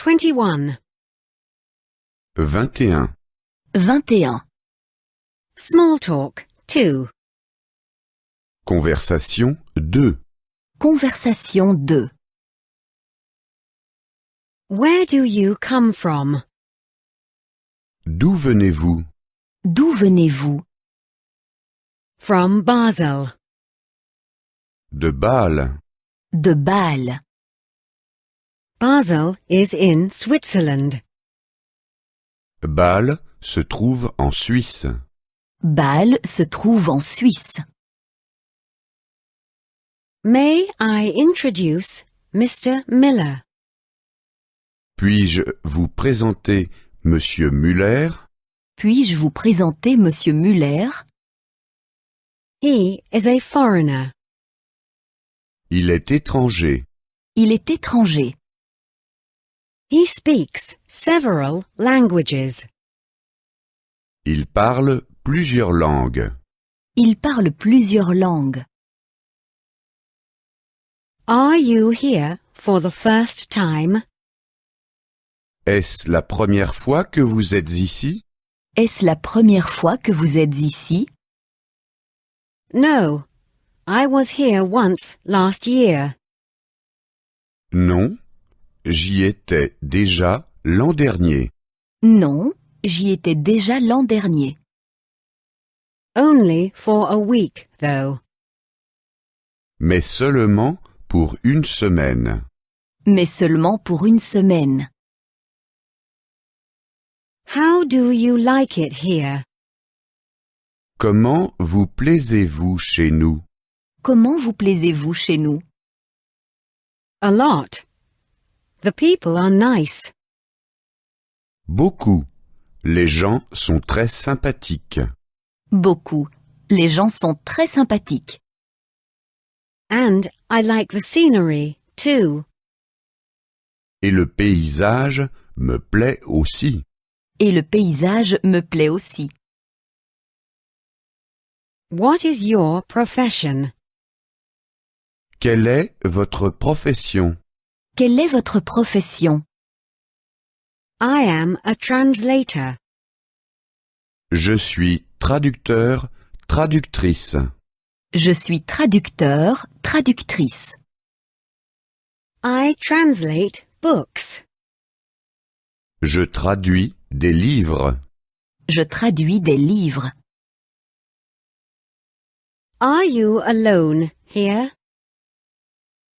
21. 21. 21. Small talk 2. Conversation 2. Conversation 2. Where do you come from? D'où venez-vous? D'où venez-vous? From Basel. De Bâle. De Bâle. Basel is in Switzerland. Bâle se trouve en Suisse. Bâle se trouve en Suisse. May I introduce Mr. Miller? Puis-je vous présenter Monsieur Müller? Puis-je vous présenter Monsieur Müller? He is a foreigner. Il est étranger. Il est étranger. He speaks several languages. Il parle plusieurs langues. Il parle plusieurs langues. Are you here for the first time? Est-ce la première fois que vous êtes ici? Est-ce la première fois que vous êtes ici? No, I was here once last year. Non, j'y étais déjà l'an dernier. Non, j'y étais déjà l'an dernier. Only for a week, though. Mais seulement pour une semaine. Mais seulement pour une semaine. How do you like it here? Comment vous plaisez-vous chez nous? Comment vous plaisez-vous chez nous? A lot. The people are nice. Beaucoup. Les gens sont très sympathiques. Beaucoup. Les gens sont très sympathiques. And I like the scenery, too. Et le paysage me plaît aussi. Et le paysage me plaît aussi. What is your profession? Quelle est votre profession? Quelle est votre profession? I am a translator. Je suis traducteur, traductrice. Je suis traducteur, traductrice. I translate books. Je traduis des livres. Je traduis des livres. Are you alone here?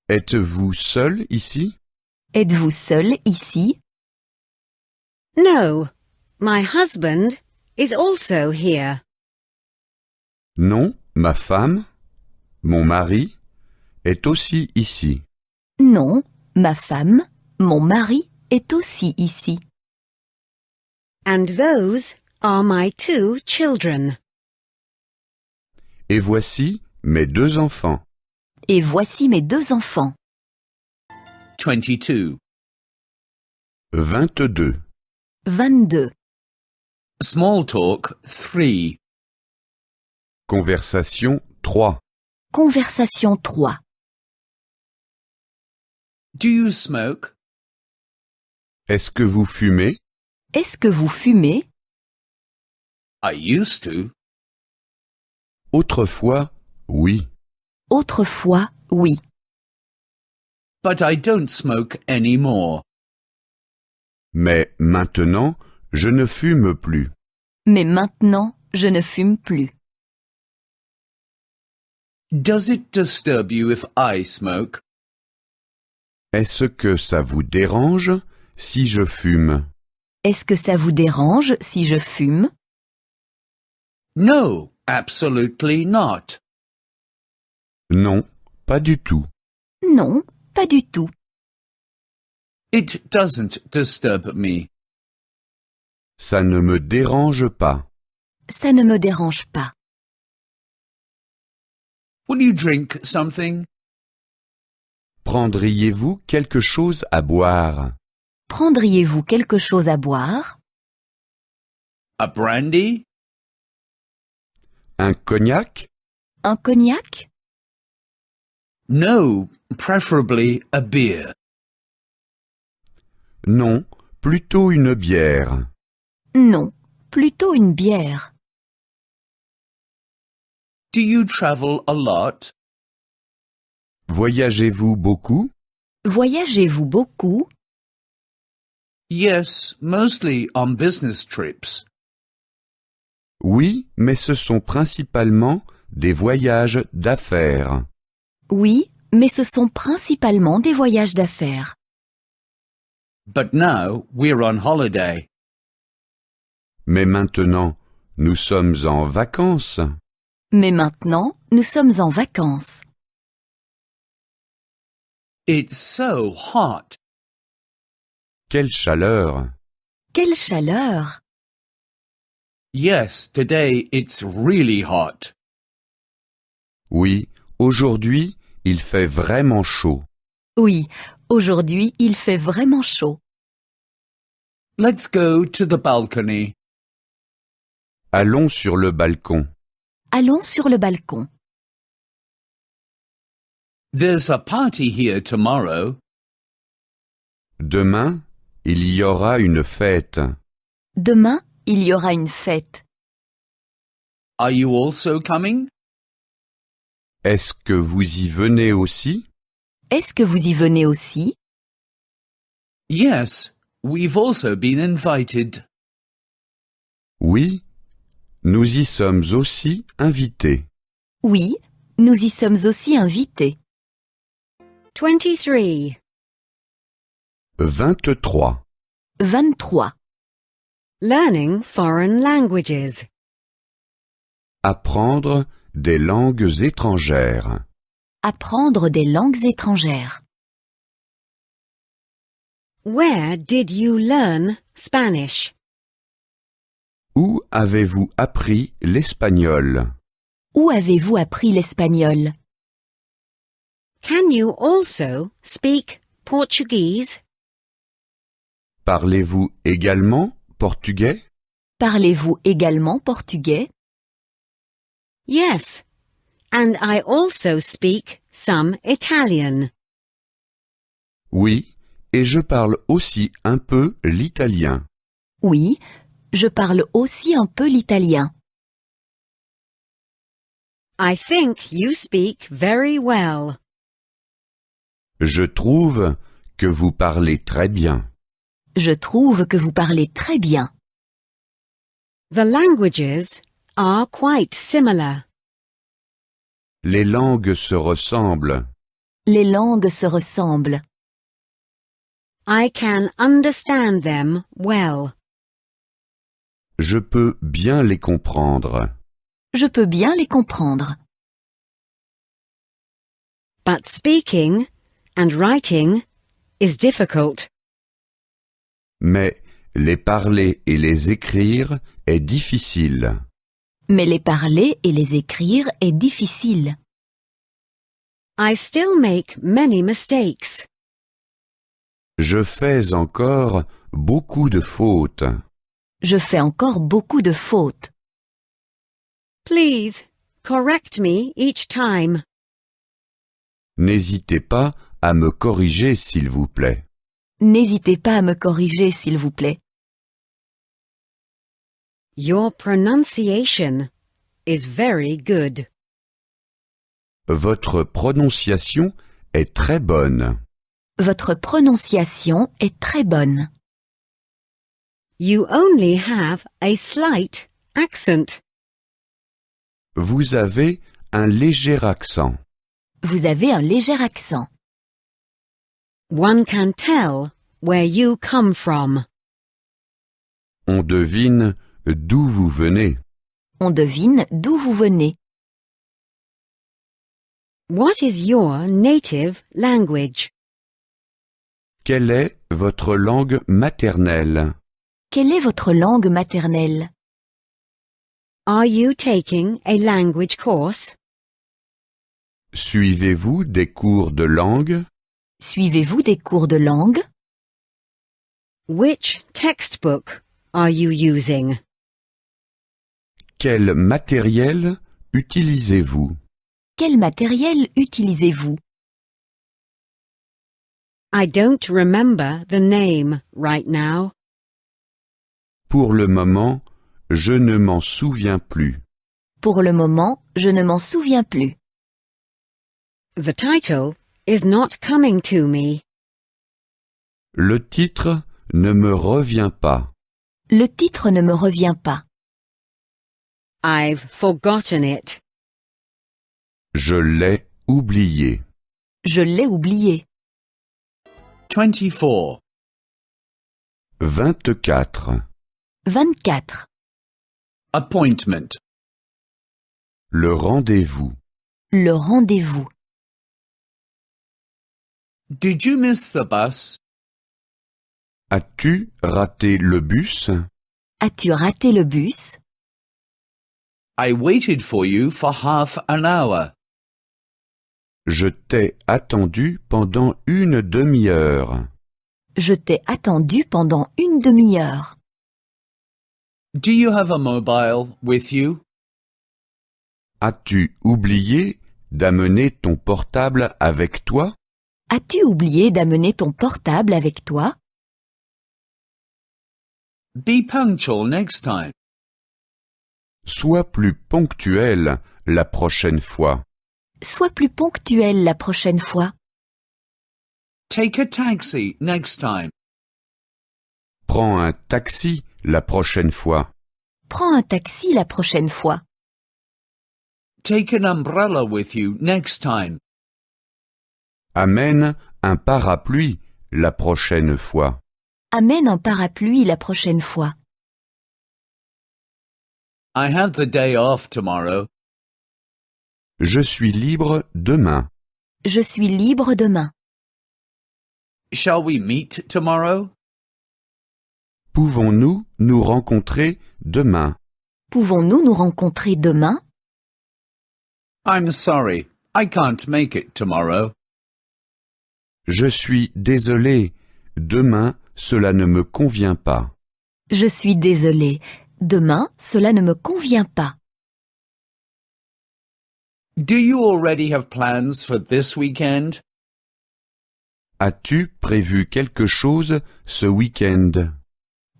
Êtes-vous seul ici? Êtes-vous seul ici? No, my husband is also here. Non, ma femme, mon mari, est aussi ici. Non, ma femme, mon mari est aussi ici. And those are my 2 children. Et voici mes 2 enfants. Et voici mes 2 enfants. 22. 22. 22. Small talk 3. Conversation 3. Conversation 3. Do you smoke? Est-ce que vous fumez? Est-ce que vous fumez? I used to. Autrefois, oui. Autrefois, oui. But I don't smoke anymore. Mais maintenant, je ne fume plus. Mais maintenant, je ne fume plus. Does it disturb you if I smoke? Est-ce que ça vous dérange si je fume? Est-ce que ça vous dérange si je fume? No, absolutely not. Non, pas du tout. Non, pas du tout. It doesn't disturb me. Ça ne me dérange pas. Ça ne me dérange pas. Will you drink something? Prendriez-vous quelque chose à boire? Prendriez-vous quelque chose à boire? A brandy? Un cognac? Un cognac? No, preferably a beer. Non, plutôt une bière. Non, plutôt une bière. Do you travel a lot? Voyagez-vous beaucoup? Voyagez-vous beaucoup? Yes, mostly on business trips. Oui, mais ce sont principalement des voyages d'affaires. Oui, mais ce sont principalement des voyages d'affaires. But now we're on holiday. Mais maintenant, nous sommes en vacances. Mais maintenant, nous sommes en vacances. It's so hot. Quelle chaleur! Quelle chaleur! Yes, today it's really hot. Oui, aujourd'hui, il fait vraiment chaud. Oui, aujourd'hui, il fait vraiment chaud. Let's go to the balcony. Allons sur le balcon. Allons sur le balcon. There's a party here tomorrow. Demain, il y aura une fête. Demain, il y aura une fête. Are you also coming? Est-ce que vous y venez aussi? Est-ce que vous y venez aussi? Yes, we've also been invited. Oui, nous y sommes aussi invités. Oui, nous y sommes aussi invités. 23. 23. 23. Learning foreign languages. Apprendre des langues étrangères. Apprendre des langues étrangères. Where did you learn Spanish? Où avez-vous appris l'espagnol? Où avez-vous appris l'espagnol? Can you also speak Portuguese? Parlez-vous également portugais? Parlez-vous également portugais? Yes, and I also speak some Italian. Oui, et je parle aussi un peu l'italien. Oui, je parle aussi un peu l'italien. I think you speak very well. Je trouve que vous parlez très bien. Je trouve que vous parlez très bien. The languages are quite similar. Les langues se ressemblent. Les langues se ressemblent. I can understand them well. Je peux bien les comprendre. Je peux bien les comprendre. But speaking and writing is difficult. Mais les parler et les écrire est difficile. Mais les parler et les écrire est difficile. I still make many mistakes. Je fais encore beaucoup de fautes. Je fais encore beaucoup de fautes. Please, correct me each time. N'hésitez pas à me corriger, s'il vous plaît. N'hésitez pas à me corriger, s'il vous plaît. Your pronunciation is very good. Votre prononciation est très bonne. Votre prononciation est très bonne. You only have a slight accent. Vous avez un léger accent. Vous avez un léger accent. One can tell where you come from. On devine d'où vous venez. On devine d'où vous venez. What is your native language? Quelle est votre langue maternelle? Quelle est votre langue maternelle? Are you taking a language course? Suivez-vous des cours de langue? Suivez-vous des cours de langue? Which textbook are you using? Quel matériel utilisez-vous? Quel matériel utilisez-vous? I don't remember the name right now. Pour le moment, je ne m'en souviens plus. Pour le moment, je ne m'en souviens plus. The title is not coming to me. Le titre ne me revient pas. Le titre ne me revient pas. I've forgotten it. Je l'ai oublié. Je l'ai oublié. 24. 24. 24. Appointment. Le rendez-vous. Le rendez-vous. Did you miss the bus? As-tu raté le bus? As-tu raté le bus? I waited for you for half an hour. Je t'ai attendu pendant une demi-heure. Je t'ai attendu pendant une demi-heure. Do you have a mobile with you? As-tu oublié d'amener ton portable avec toi? As-tu oublié d'amener ton portable avec toi? Be punctual next time. Sois plus ponctuel la prochaine fois. Sois plus ponctuel la prochaine fois. Take a taxi next time. Prends un taxi la prochaine fois. Prends un taxi la prochaine fois. Take an umbrella with you next time. Amène un parapluie la prochaine fois. Amène un parapluie la prochaine fois. I have the day off tomorrow. Je suis libre demain. Je suis libre demain. Shall we meet tomorrow? Pouvons-nous nous rencontrer demain? Pouvons-nous nous rencontrer demain? I'm sorry, I can't make it tomorrow. Je suis désolé. Demain, cela ne me convient pas. Je suis désolé. Demain, cela ne me convient pas. Do you already have plans for this weekend? As-tu prévu quelque chose ce week-end?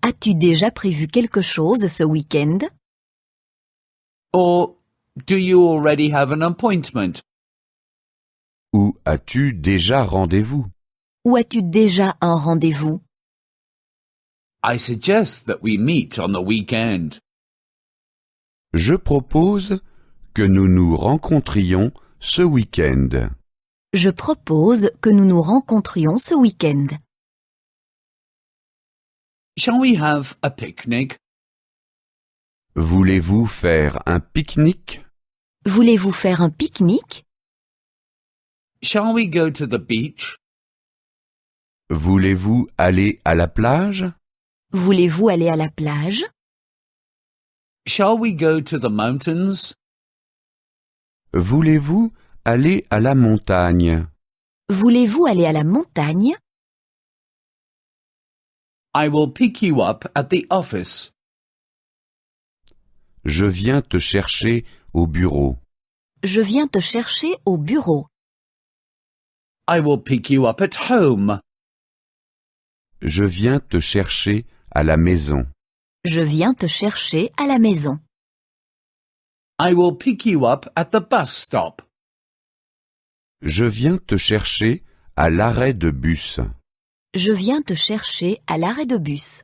As-tu déjà prévu quelque chose ce week-end? Or do you already have an appointment? Ou as-tu déjà rendez-vous? Ou as-tu déjà un rendez-vous? I suggest that we meet on the weekend. Je propose que nous nous rencontrions ce week-end. Je propose que nous nous rencontrions ce week-end. Shall we have a picnic? Voulez-vous faire un pique-nique? Voulez-vous faire un pique-nique? Shall we go to the beach? Voulez-vous aller à la plage? Voulez-vous aller à la plage? Shall we go to the mountains? Voulez-vous aller à la montagne? Voulez-vous aller à la montagne? I will pick you up at the office. Je viens te chercher au bureau. Je viens te chercher au bureau. I will pick you up at home. Je viens te chercher à la maison. Je viens te chercher à la maison. I will pick you up at the bus stop. Je viens te chercher à l'arrêt de bus. Je viens te chercher à l'arrêt de bus.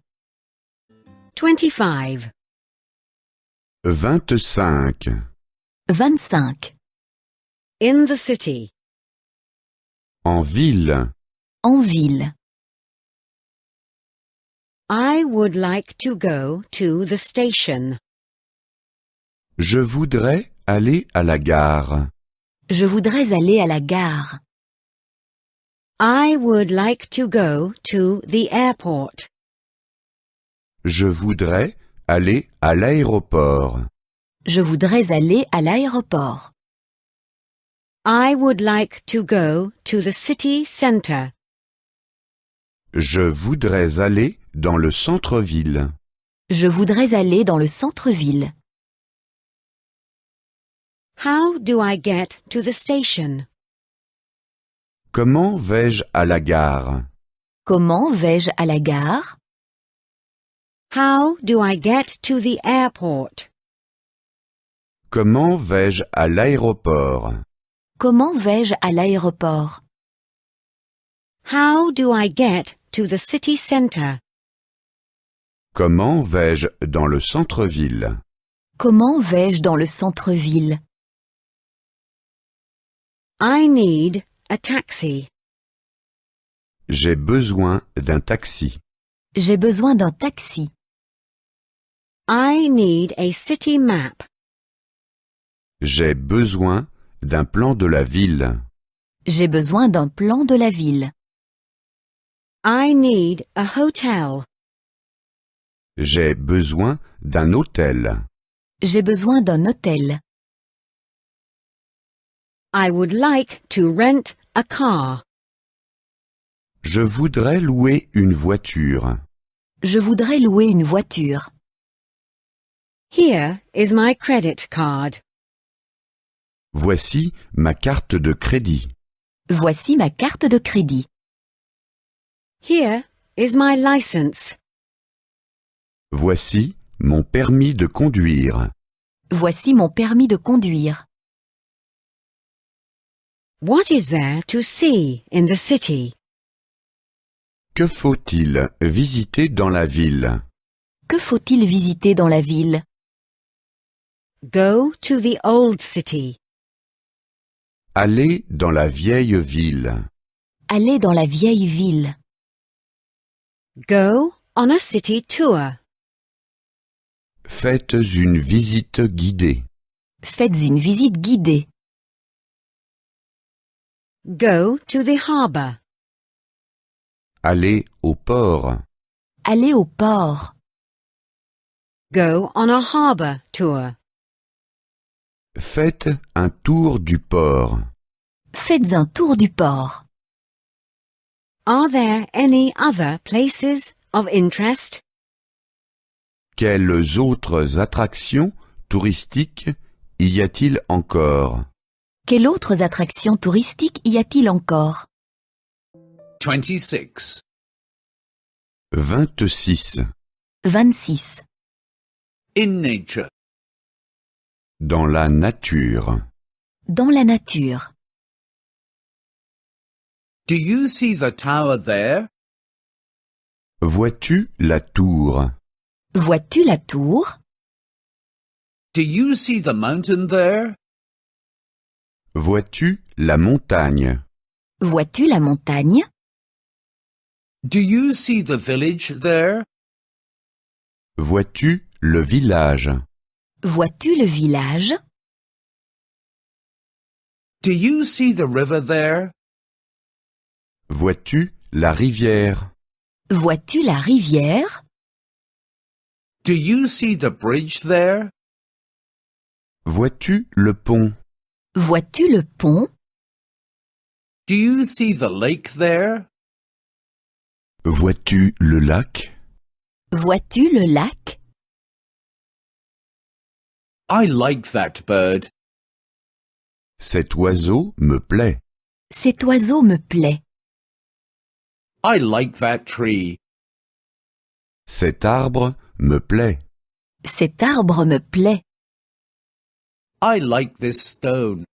25. 25. 25. In the city. En ville. En ville. I would like to go to the station. Je voudrais aller à la gare. Je voudrais aller à la gare. I would like to go to the airport. Je voudrais aller à l'aéroport. Je voudrais aller à l'aéroport. I would like to go to the city center. Je voudrais aller dans le centre-ville. Je voudrais aller dans le centre-ville. How do I get to the station? Comment vais-je à la gare? Comment vais-je à la gare? How do I get to the airport? Comment vais-je à l'aéroport? Comment vais-je à l'aéroport? How do I get to the city center? Comment vais-je dans le centre-ville? Comment vais-je dans le centre-ville? I need a taxi. J'ai besoin d'un taxi. J'ai besoin d'un taxi. I need a city map. J'ai besoin d'un plan de la ville. J'ai besoin d'un plan de la ville. I need a hotel. J'ai besoin d'un hôtel. J'ai besoin d'un hôtel. I would like to rent a car. Je voudrais louer une voiture. Je voudrais louer une voiture. Here is my credit card. Voici ma carte de crédit. Voici ma carte de crédit. Here is my license. Voici mon permis de conduire. Voici mon permis de conduire. What is there to see in the city? Que faut-il visiter dans la ville? Que faut-il visiter dans la ville? Go to the old city. Aller dans la vieille ville. Aller dans la vieille ville. Go on a city tour. Faites une visite guidée. Faites une visite guidée. Go to the harbor. Aller au port. Aller au port. Go on a harbor tour. Faites un tour du port. Faites un tour du port. Are there any other places of interest? Quelles autres attractions touristiques y a-t-il encore? Quelles autres attractions touristiques y a-t-il encore? 26. 26. 26. In nature. Dans la nature. Dans la nature. Do you see the tower there? Vois-tu la tour? Vois-tu la tour? Do you see the mountain there? Vois-tu la montagne? Vois-tu la montagne? Do you see the village there? Vois-tu le village? Vois-tu le village? Do you see the river there? Vois-tu la rivière? Vois-tu la rivière? Do you see the bridge there? Vois-tu le pont? Vois-tu le pont? Do you see the lake there? Vois-tu le lac? Vois-tu le lac? I like that bird. Cet oiseau me plaît. Cet oiseau me plaît. I like that tree. Cet arbre me plaît. Cet arbre me plaît. I like this stone.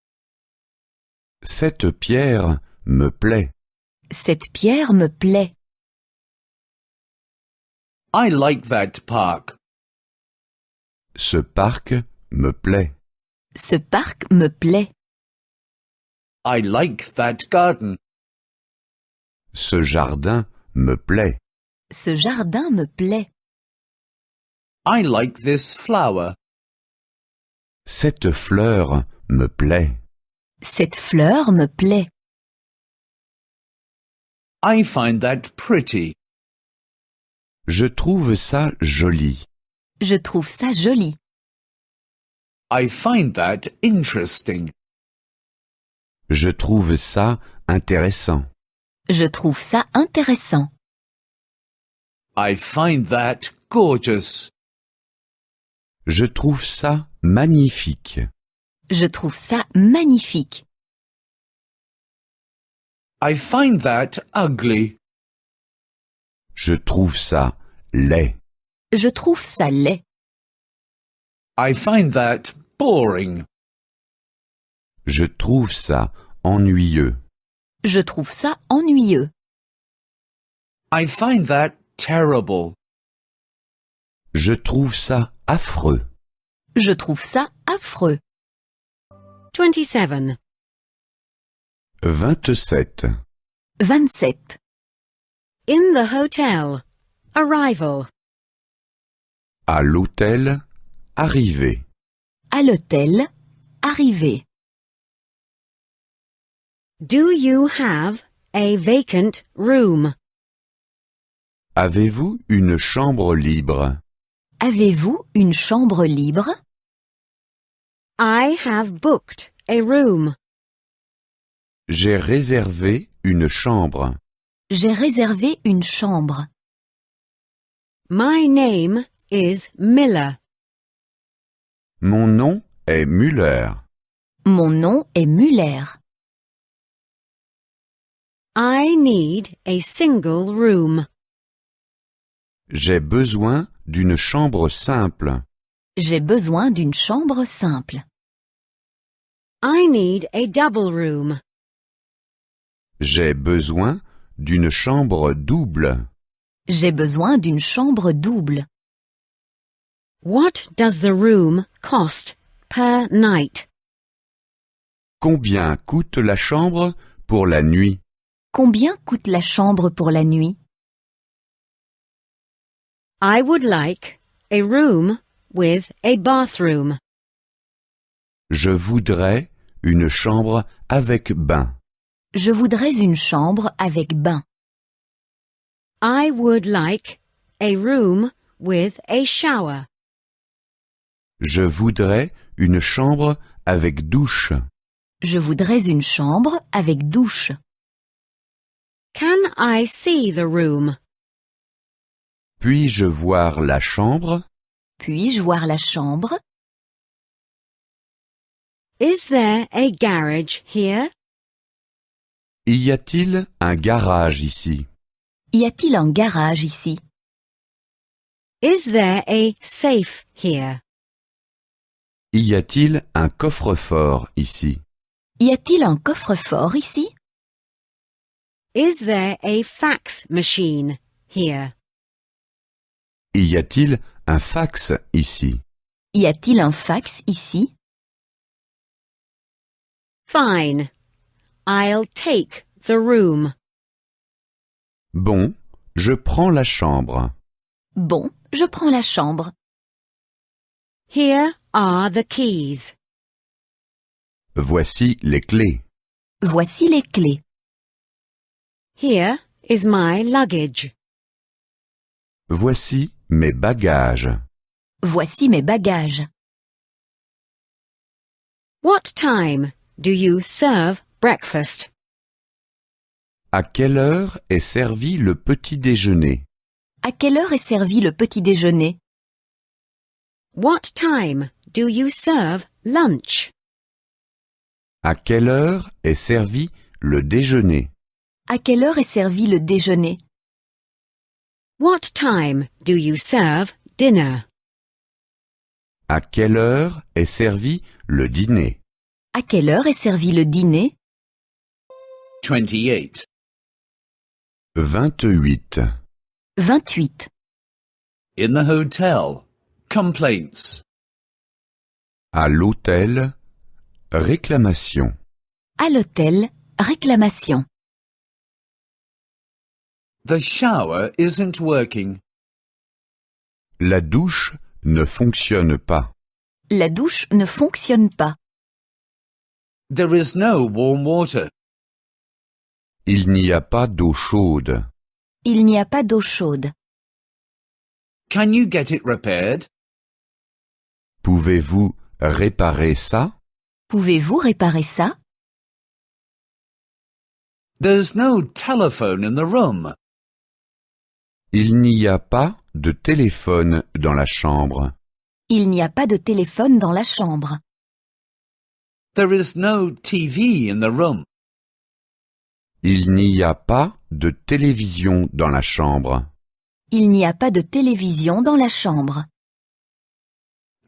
Cette pierre me plaît. Cette pierre me plaît. I like that park. Ce parc me plaît. Ce parc me plaît. I like that garden. Ce jardin me plaît. Ce jardin me plaît. I like this flower. Cette fleur me plaît. Cette fleur me plaît. I find that pretty. Je trouve ça joli. Je trouve ça joli. I find that interesting. Je trouve ça intéressant. Je trouve ça intéressant. I find that gorgeous. Je trouve ça magnifique. Je trouve ça magnifique. I find that ugly. Je trouve ça laid. Je trouve ça laid. I find that boring. Je trouve ça ennuyeux. Je trouve ça ennuyeux. I find that terrible. Je trouve ça affreux. Je trouve ça affreux. 27. 27. 27. In the hotel. Arrival. À l'hôtel, arrivé. À l'hôtel, arrivé. Do you have a vacant room? Avez-vous une chambre libre? Avez-vous une chambre libre? I have booked a room. J'ai réservé une chambre. J'ai réservé une chambre. My name is Miller. Mon nom est Müller. Mon nom est Muller. I need a single room. J'ai besoin d'une chambre simple. J'ai besoin d'une chambre simple. I need a double room. J'ai besoin d'une chambre double. J'ai besoin d'une chambre double. What does the room cost per night? Combien coûte la chambre pour la nuit? Combien coûte la chambre pour la nuit? I would like a room with a bathroom. Je voudrais une chambre avec bain. Je voudrais une chambre avec bain. I would like a room with a shower. Je voudrais une chambre avec douche. Je voudrais une chambre avec douche. Can I see the room? Puis-je voir la chambre? Puis-je voir la chambre? Is there a garage here? Y a-t-il un garage ici? Y a-t-il un garage ici? Is there a safe here? Y a-t-il un coffre-fort ici? Y a-t-il un coffre-fort ici? Is there a fax machine here? Y a-t-il un fax ici? Y a-t-il un fax ici? Fine. I'll take the room. Bon, je prends la chambre. Bon, je prends la chambre. Here are the keys. Voici les clés. Voici les clés. Here is my luggage. Voici mes bagages. Voici mes bagages. What time do you serve breakfast? À quelle heure est servi le petit déjeuner? À quelle heure est servi le petit déjeuner? What time do you serve lunch? À quelle heure est servi le déjeuner? À quelle heure est servi le déjeuner? What time do you serve dinner? À quelle heure est servi le dîner? À quelle heure est servi le dîner? 28. 28. 28. In the hotel. Complaints. À l'hôtel, réclamation. À l'hôtel, réclamation. The shower isn't working. La douche ne fonctionne pas. La douche ne fonctionne pas. There is no warm water. Il n'y a pas d'eau chaude. Il n'y a pas d'eau chaude. Can you get it repaired? Pouvez-vous réparer ça? Pouvez-vous réparer ça? There's no telephone in the room. Il n'y a pas de téléphone dans la chambre. Il n'y a pas de téléphone dans la chambre. There is no TV in the room. Il n'y a pas de télévision dans la chambre. Il n'y a pas de télévision dans la chambre.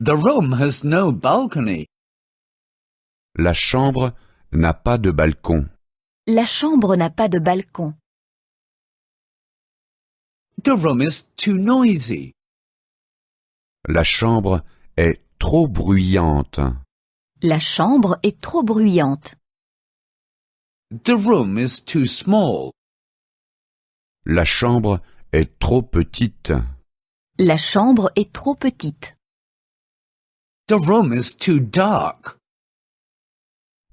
The room has no balcony. La chambre n'a pas de balcon. La chambre n'a pas de balcon. The room is too noisy. La chambre est trop bruyante. La chambre est trop bruyante. The room is too small. La chambre est trop petite. La chambre est trop petite. The room is too dark.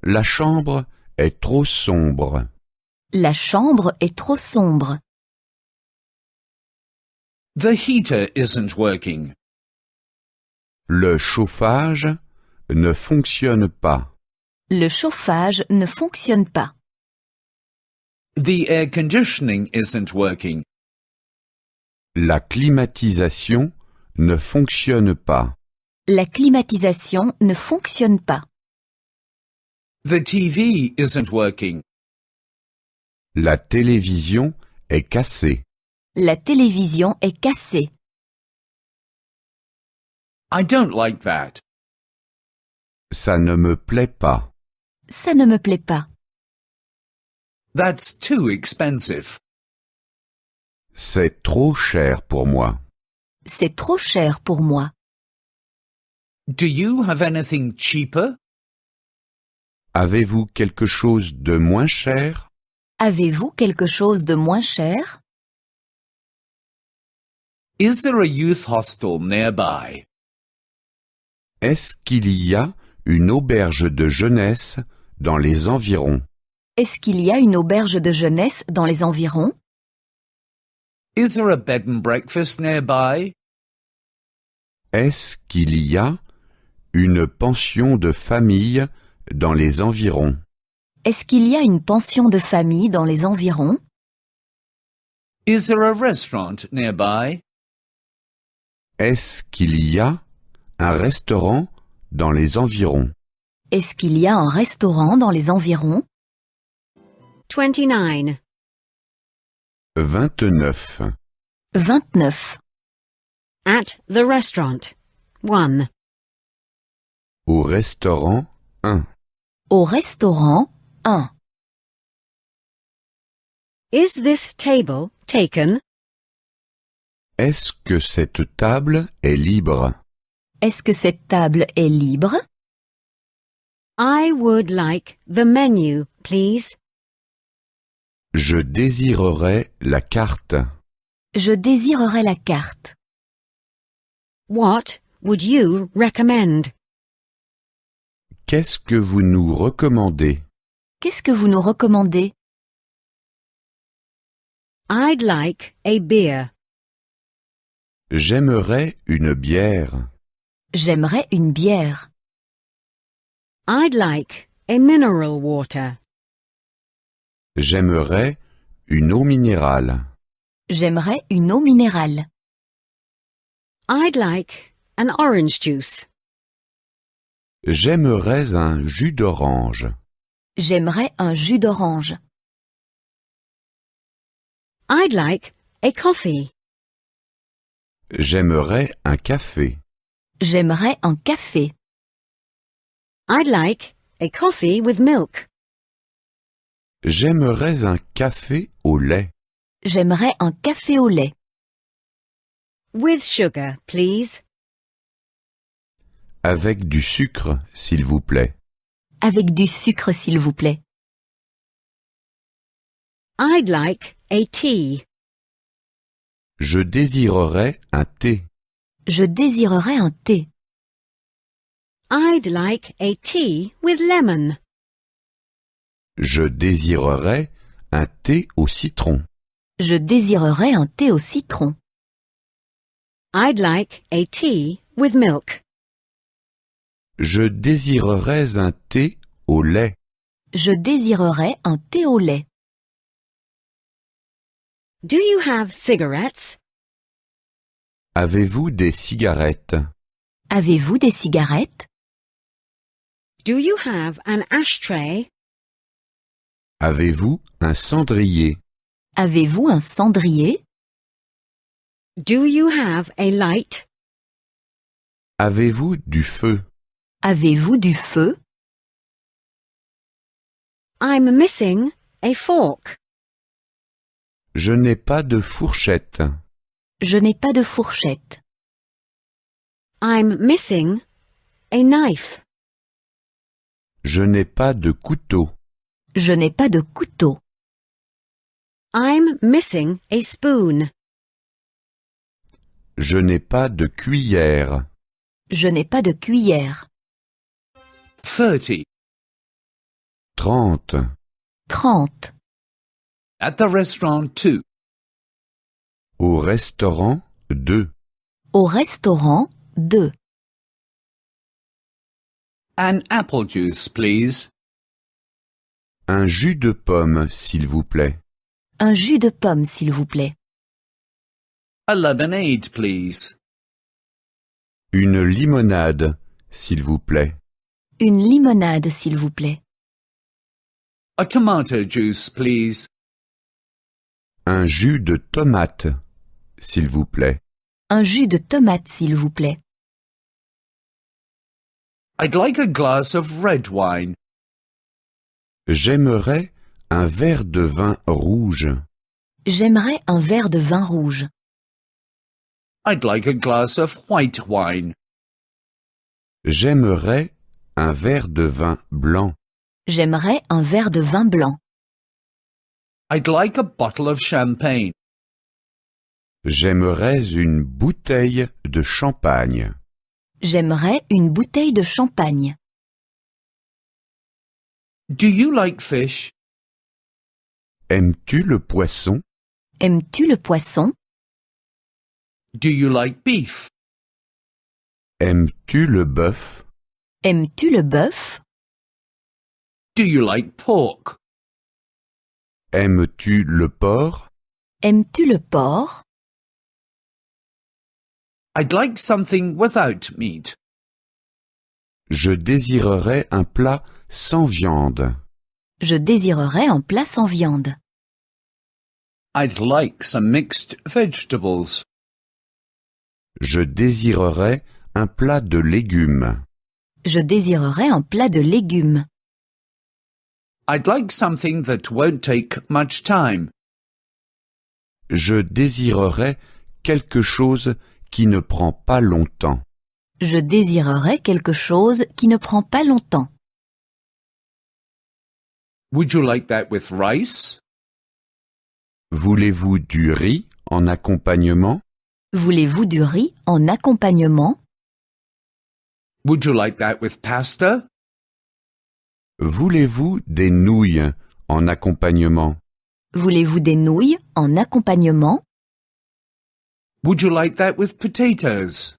La chambre est trop sombre. La chambre est trop sombre. The heater isn't working. Le chauffage ne fonctionne pas. Le chauffage ne fonctionne pas. The air conditioning isn't working. La climatisation ne fonctionne pas. La climatisation ne fonctionne pas. The TV isn't working. La télévision est cassée. La télévision est cassée. I don't like that. Ça ne me plaît pas. Ça ne me plaît pas. That's too expensive. C'est trop cher pour moi. C'est trop cher pour moi. Do you have anything cheaper? Avez-vous quelque chose de moins cher? Avez-vous quelque chose de moins cher? Is there a youth hostel nearby? Est-ce qu'il y a une auberge de jeunesse dans les environs? Est-ce qu'il y a une auberge de jeunesse dans les environs? Is there a bed and breakfast nearby? Est-ce qu'il y a une pension de famille dans les environs? Est-ce qu'il y a une pension de famille dans les environs? Is there a restaurant nearby? Est-ce qu'il y a un restaurant dans les environs? Est-ce qu'il y a un restaurant dans les environs? 29. 29. 29. At the restaurant. 1. Au restaurant 1. Au restaurant 1. Is this table taken? Est-ce que cette table est libre? Est-ce que cette table est libre? I would like the menu, please. Je désirerais la carte. Je désirerais la carte. What would you recommend? Qu'est-ce que vous nous recommandez? Qu'est-ce que vous nous recommandez? I'd like a beer. J'aimerais une bière. J'aimerais une bière. I'd like a mineral water. J'aimerais une eau minérale. J'aimerais une eau minérale. I'd like an orange juice. J'aimerais un jus d'orange. J'aimerais un jus d'orange. I'd like a coffee. J'aimerais un café. J'aimerais un café. I'd like a coffee with milk. J'aimerais un café au lait. J'aimerais un café au lait. With sugar, please. Avec du sucre, s'il vous plaît. Avec du sucre, s'il vous plaît. I'd like a tea. Je désirerais un thé. Je désirerais un thé. I'd like a tea with lemon. Je désirerais un thé au citron. Je désirerais un thé au citron. I'd like a tea with milk. Je désirerais un thé au lait. Je désirerais un thé au lait. Do you have cigarettes? Avez-vous des cigarettes? Avez-vous des cigarettes? Do you have an ashtray? Avez-vous un cendrier? Avez-vous un cendrier? Do you have a light? Avez-vous du feu? Avez-vous du feu? I'm missing a fork. Je n'ai pas de fourchette. Je n'ai pas de fourchette. I'm missing a knife. Je n'ai pas de couteau. Je n'ai pas de couteau. I'm missing a spoon. Je n'ai pas de cuillère. Je n'ai pas de cuillère. 30. 30. 30. At the restaurant 2. Au restaurant 2. Au restaurant 2. An apple juice, please. Un jus de pomme, s'il vous plaît. Un jus de pomme, s'il vous plaît. A lemonade, please. Une limonade, s'il vous plaît. Une limonade, s'il vous plaît. A tomato juice, please. Un jus de tomate, s'il vous plaît. Un jus de tomate, s'il vous plaît. I'd like a glass of red wine. J'aimerais un verre de vin rouge. J'aimerais un verre de vin rouge. I'd like a glass of white wine. J'aimerais un verre de vin blanc. J'aimerais un verre de vin blanc. I'd like a bottle of champagne. J'aimerais une bouteille de champagne. J'aimerais une bouteille de champagne. Do you like fish? Aimes-tu le poisson? Aimes-tu le poisson? Do you like beef? Aimes-tu le bœuf? Aimes-tu le bœuf? Do you like pork? Aimes-tu le porc? Aimes-tu le porc? I'd like something without meat. Je désirerais un plat sans viande. Je désirerais un plat sans viande. I'd like some mixed vegetables. Je désirerais un plat de légumes. Je désirerais un plat de légumes. I'd like something that won't take much time. Je désirerais quelque chose qui ne prend pas longtemps. Je désirerais quelque chose qui ne prend pas longtemps. Would you like that with rice? Voulez-vous du riz en accompagnement? Voulez-vous du riz en accompagnement? Would you like that with pasta? Voulez-vous des nouilles en accompagnement? Voulez-vous des nouilles en accompagnement? Would you like that with potatoes?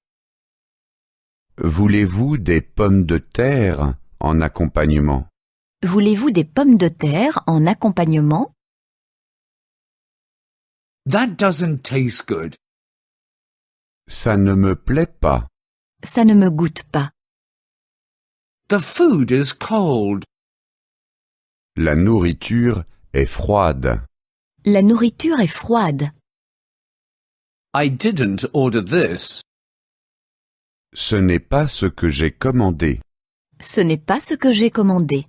Voulez-vous des pommes de terre en accompagnement? Voulez-vous des pommes de terre en accompagnement? That doesn't taste good. Ça ne me plaît pas. Ça ne me goûte pas. The food is cold. La nourriture est froide. La nourriture est froide. I didn't order this. Ce n'est pas ce que j'ai commandé. Ce n'est pas ce que j'ai commandé.